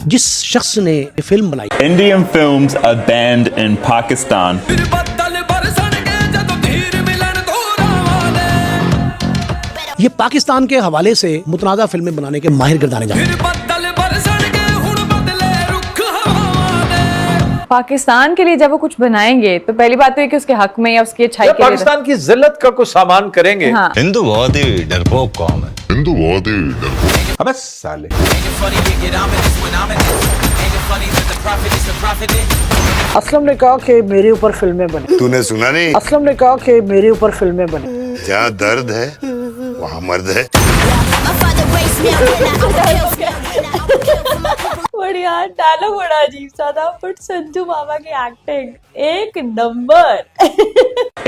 जिस शख्स ने फिल्म बनाई, Indian films are banned in Pakistan. ये पाकिस्तान के हवाले से मुतनाज़ा फिल्में बनाने के माहिर गिरदाने जाते हैं। पाकिस्तान के लिए जब वो कुछ बनाएंगे तो पहली बात तो है कि उसके हक में या उसकी अच्छाई के लिए पाकिस्तान की जिल्लत का कुछ सामान करेंगे। हाँ। हिंदू बहुत ही डरपोक कौम है। हिंदू बहुत ही डरपोक। अबे साले। असलम ने कहा कि मेरे ऊपर फिल्में बने। तूने सुना नहीं? असलम ने कहा कि मेरे ऊपर फिल्में बने। जहाँ दर्द है वहाँ मर्द है। बढ़िया डायलॉग बड़ा अजीब सा था, बट संजू मामा की एक्टिंग एक number.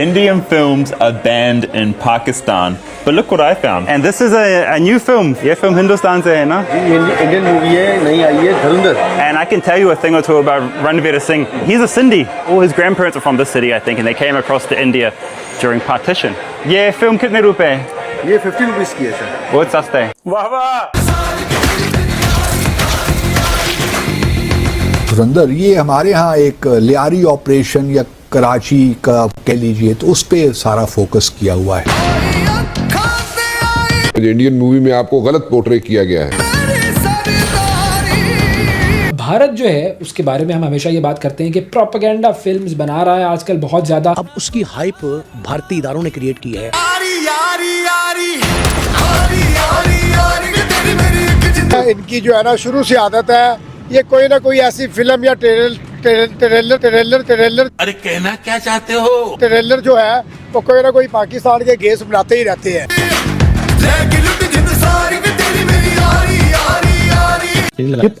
Indian films are banned in Pakistan. But look what I found. And this is a new film. ये film हिंदुस्तान से है ना? इंडियन मूवी है, नई आई है, धुरंधर। And I can tell you a thing or two about Ranveer Singh. He's a Sindhi. All his grandparents are from this city, I think, and they came across to India during partition. ये film कितने रुपए है? ये 50 rupees की है sir. बहुत सस्ता है। वाह वाह। धुरंधर ये हमारे यहाँ एक लियारी ऑपरेशन या कराची का कह लीजिए तो उस पे सारा फोकस किया हुआ है। इंडियन मूवी में आपको गलत पोर्ट्रे किया गया है। भारत जो है उसके बारे में हम हमेशा ये बात करते हैं कि प्रोपेगेंडा फिल्म्स बना रहा है आजकल बहुत ज्यादा। अब उसकी हाइप भारतीय इदारों ने क्रिएट की है। इनकी जो है ना शुरू से आदत है, ये कोई ना कोई ऐसी फिल्म या ट्रेलर अरे कहना क्या चाहते हो? ट्रेलर जो है वो कोई ना कोई पाकिस्तान के गेस बनाते ही रहते हैं।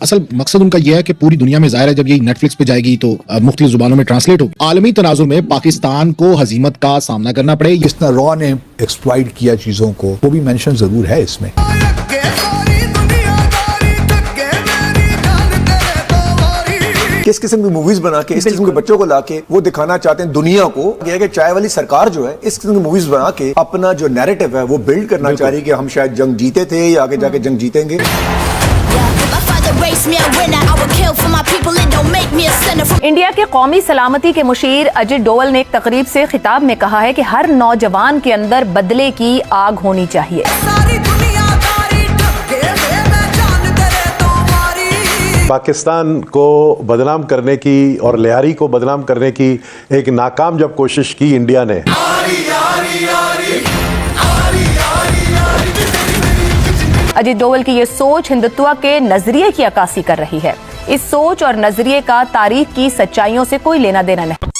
असल मकसद उनका यह है कि पूरी दुनिया में ज़ाहिर है जब ये नेटफ्लिक्स पे जाएगी तो मुख्तलिफ जुबानों में ट्रांसलेट होगी। आलमी तनाजुर में पाकिस्तान को हजीमत का सामना करना पड़े। जिस तरह रॉ ने एक्सप्लॉइट किया चीजों को, वो भी मेंशन जरूर है इसमें। किस किस्म की मूवीज बना के, इस किस्म के बच्चों को लाके वो दिखाना चाहते हैं दुनिया को कि चाय वाली सरकार जो है इस किस्म की मूवीज बना के अपना जो नैरेटिव है वो बिल्ड करना चाह रही है कि हम शायद जंग जीते थे या आगे जाके जंग जीतेंगे। इंडिया के कौमी सलामती के मुशीर अजित डोवल ने एक तकरीब से खिताब में कहा है कि हर नौजवान के अंदर बदले की आग होनी चाहिए। पाकिस्तान को बदनाम करने की और लियारी को बदनाम करने की एक नाकाम जब कोशिश की इंडिया ने, अजित डोवल की ये सोच हिंदुत्व के नजरिए की अक्कासी कर रही है। इस सोच और नजरिए का तारीख की सच्चाइयों से कोई लेना देना नहीं।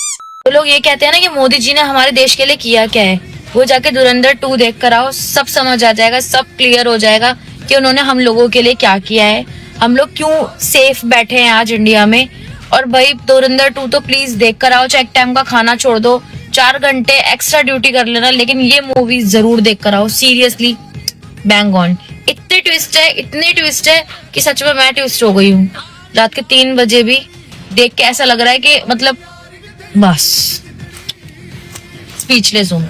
तो लोग ये कहते हैं ना कि मोदी जी ने हमारे देश के लिए किया क्या है, वो जाके धुरंधर 2 देख कर आओ, सब समझ आ जाएगा, सब क्लियर हो जाएगा कि उन्होंने हम लोगों के लिए क्या किया है, हम लोग क्यों सेफ बैठे हैं आज इंडिया में। और भाई धुरंधर 2 तो प्लीज देख कर आओ, चाहे एक टाइम का खाना छोड़ दो, 4 घंटे एक्स्ट्रा ड्यूटी कर लेना, लेकिन ये मूवी जरूर देख कर आओ। Seriously bang on. इतने ट्विस्ट है कि सच में मैं ट्विस्ट हो गई हूँ। रात के 3 बजे भी देख के ऐसा लग रहा है कि मतलब बस स्पीचलेस हूँ।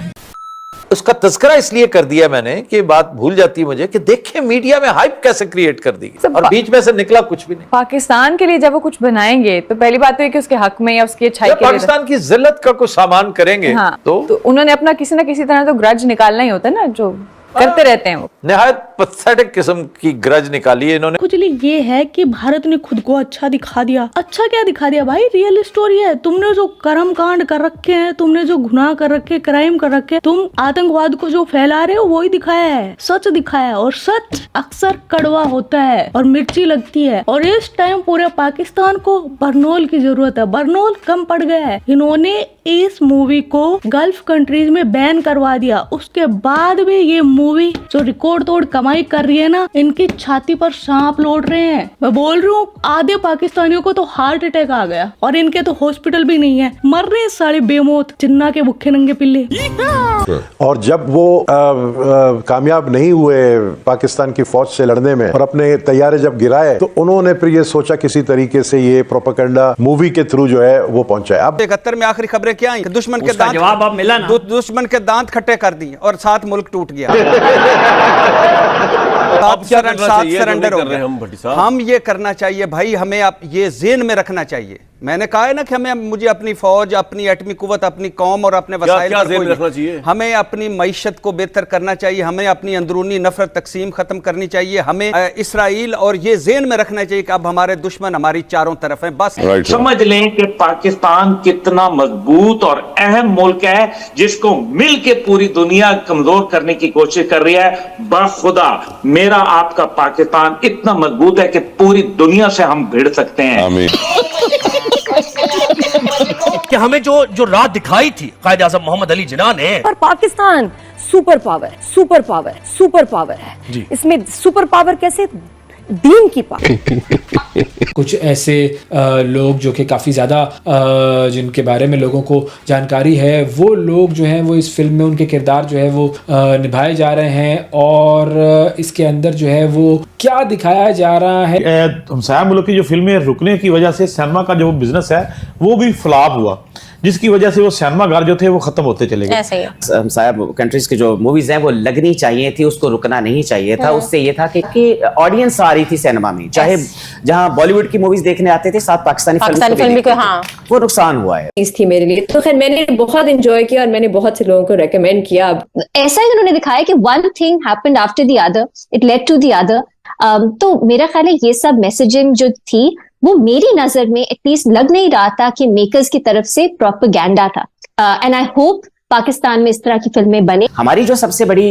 उसका तज़किरा इसलिए कर दिया मैंने कि बात भूल जाती है मुझे कि देखें मीडिया में हाइप कैसे क्रिएट कर दी और बीच में से निकला कुछ भी नहीं। पाकिस्तान के लिए जब वो कुछ बनाएंगे तो पहली बात तो है कि उसके हक में या उसकी अच्छाई के लिए पाकिस्तान की जिल्लत का कुछ सामान करेंगे। हाँ, तो उन्होंने अपना किसी न किसी तरह तो ग्रज निकालना ही होता है ना, जो करते रहते हैं वो। निहायत पैथेटिक किस्म की ग्रज निकाली है इन्होंने। कुछ ये है कि भारत ने खुद को अच्छा दिखा दिया। अच्छा क्या दिखा दिया भाई, रियल स्टोरी है। तुमने जो कर्म कांड कर रखे हैं, तुमने जो गुनाह कर रखे, क्राइम कर रखे, तुम आतंकवाद को जो फैला रहे हो वही दिखाया है, सच दिखाया है। और सच अक्सर कड़वा होता है और मिर्ची लगती है। और इस टाइम पूरे पाकिस्तान को बरनोल की जरूरत है। बरनोल कम पड़ गया है। इन्होंने इस मूवी को गल्फ कंट्रीज में बैन करवा दिया। उसके बाद भी ये मूवी जो रिकॉर्ड तोड़ कमाई कर रही है ना, इनकी छाती पर सांप लौट रहे हैं। मैं बोल रही हूँ आधे पाकिस्तानियों को तो हार्ट अटैक आ गया और इनके तो हॉस्पिटल भी नहीं है, मर रहे हैं सारे बेमौत चिन्ना के भुखे नंगे पिल्ले। और जब वो कामयाब नहीं हुए पाकिस्तान की फौज से लड़ने में और अपने तैयारे जब गिराए, तो उन्होंने फिर ये सोचा किसी तरीके से ये प्रोपेगेंडा मूवी के थ्रू जो है वो पहुंचाए। अब 71 में आखिरी खबरें क्या आई? दुश्मन के दांत जवाब अब मिला ना। दुश्मन के दांत खट्टे कर दिए और साथ मुल्क टूट गया। अब क्या सरेंडर हो गए हम ये करना चाहिए भाई, हमें आप ये ज़हन में रखना चाहिए। मैंने कहा है ना कि मुझे अपनी फौज, अपनी एटमी कुव्वत, अपनी कौम और अपने वसाइल पर रखना चाहिए। हमें अपनी मईशत को बेहतर करना चाहिए, हमें अपनी अंदरूनी नफरत तकसीम खत्म करनी चाहिए, हमें इसराइल और ये ज़हन में रखना चाहिए कि अब हमारे दुश्मन हमारी चारों तरफ हैं। बस समझ लें कि पाकिस्तान कितना मजबूत और अहम मुल्क है जिसको मिल के पूरी दुनिया कमजोर करने की कोशिश कर रही है। बखुदा मेरा आपका पाकिस्तान इतना मजबूत है कि पूरी दुनिया से हम भिड़ सकते हैं। कि हमें जो राह दिखाई थी कायद आज़म मोहम्मद अली जिन्ना ने। और Pakistan super power, super power, super power है। इसमें सुपर पावर कैसे? दीन की पावर। कुछ ऐसे लोग जो कि काफ़ी ज़्यादा जिनके बारे में लोगों को जानकारी है, वो लोग जो हैं वो इस फिल्म में उनके किरदार जो है वो निभाए जा रहे हैं। और इसके अंदर जो है वो क्या दिखाया जा रहा है। हमसाया मुल्क की जो फिल्में रुकने की वजह से सिनेमा का जो बिजनेस है वो भी फ्लॉप हुआ, जिसकी वजह से वो सिनेमा घर जो थे वो खत्म होते चले गए। हमसाया कंट्रीज की जो मूवीज हैं वो लगनी चाहिए थी, उसको रुकना नहीं चाहिए था। उससे ये था कि ऑडियंस आ रही थी सिनेमा में, चाहे जहां बॉलीवुड की मूवीज देखने आते थे साथ पाकिस्तानी फिल्म को, हाँ वो नुकसान हुआ है चीज थी मेरे लिए। तो खैर मैंने बहुत एंजॉय किया और मैंने बहुत से लोगों को रेकमेंड किया। ऐसा ही उन्होंने दिखाया कि one thing happened after the other, it led to the other. तो मेरा ख्याल है ये सब मैसेजिंग जो थी वो मेरी नजर में एटलीस्ट लग नहीं रहा था कि मेकर्स की तरफ से प्रोपेगेंडा था। एंड आई होप पाकिस्तान में इस तरह की फिल्में बने। हमारी जो सबसे बड़ी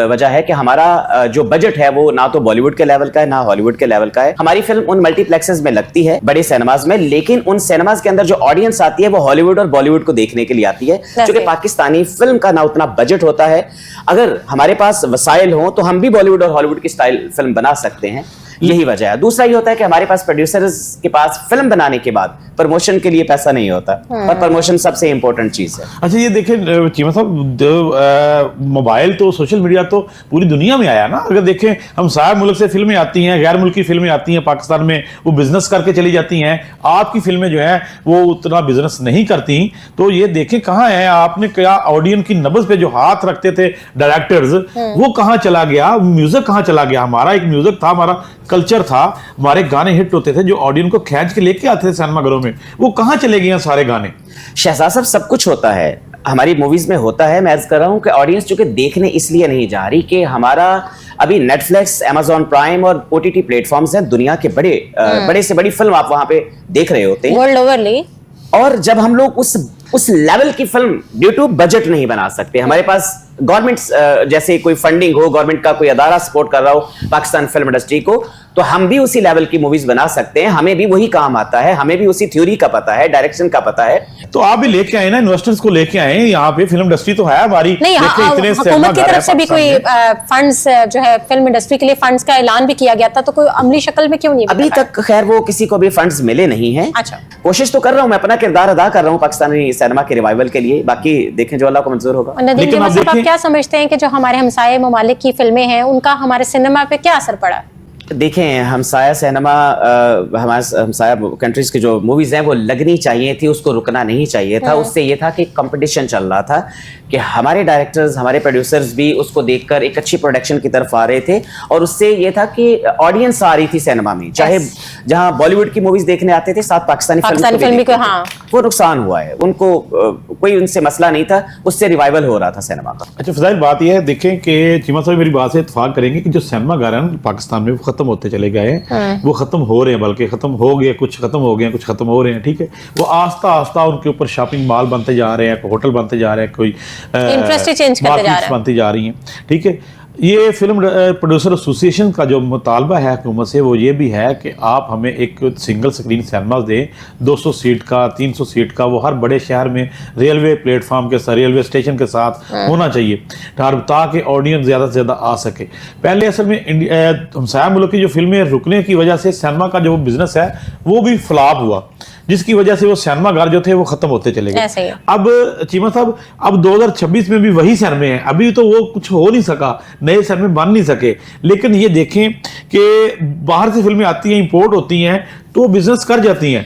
वजह है कि हमारा जो बजट है वो ना तो बॉलीवुड के लेवल का है ना हॉलीवुड के लेवल का है। हमारी फिल्म उन मल्टीप्लेक्सेस में लगती है, बड़े सिनेमाज में, लेकिन उन सिनेमाज के अंदर जो ऑडियंस आती है वो हॉलीवुड और बॉलीवुड को देखने के लिए आती है, क्योंकि पाकिस्तानी फिल्म का ना उतना बजट होता है। अगर हमारे पास वसाइल हो तो हम भी बॉलीवुड और हॉलीवुड की स्टाइल फिल्म बना सकते हैं, यही वजह है। दूसरा ये होता है कि हमारे पास प्रोड्यूसर्स के पास फिल्म बनाने के बाद प्रमोशन के लिए पैसा नहीं होता, और प्रमोशन सबसे इंपॉर्टेंट चीज है। अच्छा ये देखें चीमा साहब, मोबाइल तो सोशल मीडिया तो पूरी दुनिया में आया ना। अगर देखें हमसाया मुल्क से फिल्में आती हैं, गैर मुल्की फिल्में आती हैं पाकिस्तान में, वो बिजनेस करके चली जाती हैं। आपकी फिल्में जो है वो उतना बिजनेस नहीं करती, तो ये देखें कहाँ है आपने क्या ऑडियंस की नब्ज पे जो हाथ रखते थे डायरेक्टर्स, वो कहाँ चला गया? म्यूजिक कहाँ चला गया? हमारा एक म्यूजिक था, हमारा कल्चर था, हमारे गाने हिट होते थे जो ऑडियंस को खींच के लेके आते थे सिनेमा घरों में, वो कहां चले गए सारे गाने? शहजाद साहब सब कुछ होता है हमारी मूवीज में होता है। मैं अर्ज कर रहा हूं कि ऑडियंस चूंकि देखने इसलिए नहीं जा रही कि हमारा अभी नेटफ्लिक्स, अमेज़न प्राइम और ओटीटी प्लेटफॉर्म्स हैं, दुनिया के बड़े से बड़ी फिल्म आप वहां पे देख रहे होते हैं वर्ल्ड ओवरली। और जब हम लोग उस लेवल की फिल्म ड्यू टू बजट नहीं बना सकते, हमारे पास गवर्नमेंट जैसे कोई फंडिंग हो, गवर्नमेंट का कोई अदारा सपोर्ट कर रहा हो पाकिस्तान फिल्म इंडस्ट्री को, तो हम भी उसी लेवल की मूवीज बना सकते हैं। हमें भी वही काम आता है, हमें भी उसी थ्योरी का पता है, डायरेक्शन का पता है। तो आप भी लेके आए ना, इन्वेस्टर्स को लेके आए यहाँ पे। फिल्म इंडस्ट्री तो है हमारी, हुकूमत की तरफ से भी कोई फंड्स जो है फिल्म इंडस्ट्री के लिए फंड्स का ऐलान भी किया गया था, तो कोई अमली शक्ल में क्यों नहीं? अभी तक खैर वो किसी को भी फंड्स मिले नहीं है। अच्छा, कोशिश तो कर रहा हूँ, मैं अपना किरदार अदा कर रहा हूँ पाकिस्तानी सिनेमा के रिवाइवल के लिए, बाकी देखें जो अल्लाह को मंजूर होगा। लेकिन आप क्या समझते हैं कि जो हमारे हमसाये ममालिक की फिल्में हैं उनका हमारे सिनेमा पे क्या असर पड़ा? देखें हमसाया सिनेमा, हमारे हमसाया कंट्रीज की जो मूवीज हैं वो लगनी चाहिए थी, उसको रुकना नहीं चाहिए था। उससे ये था कि कंपटीशन चल रहा था कि हमारे डायरेक्टर्स, हमारे प्रोड्यूसर्स भी उसको देखकर एक अच्छी प्रोडक्शन की तरफ आ रहे थे, और उससे ये था कि ऑडियंस आ रही थी सिनेमा में, चाहे जहां बॉलीवुड की मूवीज देखने आते थे साथ पाकिस्तानी फिल्म को, हाँ वो नुकसान हुआ है उनको, कोई उनसे मसला नहीं था, उससे रिवाइवल हो रहा था सिनेमा का। अच्छा फजाइल, बात यह है देखें कि चीमा साहब मेरी बात से इत्तेफाक करेंगे कि जो सिनेमा घर है पाकिस्तान में वो खत्म होते चले गए हैं, वो खत्म हो रहे हैं, बल्कि खत्म हो गए, कुछ खत्म हो गए, कुछ खत्म हो रहे हैं, ठीक है। वो आस्ता आस्ता उनके ऊपर शॉपिंग मॉल बनते जा रहे हैं, होटल बनते जा रहे हैं, कोई मार्केट्स बनती जा रही हैं, ठीक है। ये फिल्म प्रोड्यूसर एसोसिएशन का जो मुतालबा है हुकूमत से वो ये भी है कि आप हमें एक सिंगल स्क्रीन सिनेमा दें, 200 सीट का, 300 सीट का, वो हर बड़े शहर में रेलवे प्लेटफॉर्म के साथ, रेलवे स्टेशन के साथ होना चाहिए, ताकि ऑडियंस ज़्यादा से ज़्यादा आ सके। पहले असल में हमसाया मुल्क की जो फिल्में रुकने की वजह से सिनेमा का जो बिजनेस है वो भी फ्लॉप हुआ, जिसकी वजह से वो सिनेमा घर जो थे वो खत्म होते चले गए। अब चीमा साहब, अब 2026 में भी वही सिनेमे हैं, अभी तो वो कुछ हो नहीं सका, नए सिनेमे बन नहीं सके। लेकिन ये देखें कि बाहर से फिल्में आती हैं, इंपोर्ट होती हैं, तो वो बिजनेस कर जाती हैं।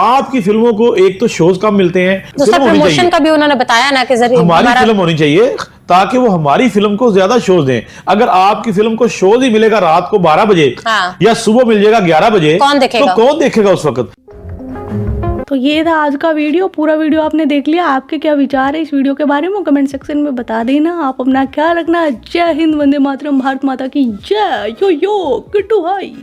आपकी फिल्मों को एक तो शोज कम मिलते हैं, फिल्म होनी चाहिए का भी उन्होंने बताया ना कि हमारी फिल्म होनी चाहिए ताकि वो हमारी फिल्म को ज्यादा शोज दें। अगर आपकी फिल्म को शोज ही मिलेगा रात को 12 बजे या सुबह मिल जाएगा 11 बजे, तो कौन देखेगा उस वक्त? तो ये था आज का वीडियो। पूरा वीडियो आपने देख लिया। आपके क्या विचार है इस वीडियो के बारे में कमेंट सेक्शन में बता देना। आप अपना ख्याल रखना। जय हिंद, वंदे मातरम, भारत माता की जय। यो यो किट्टू भाई।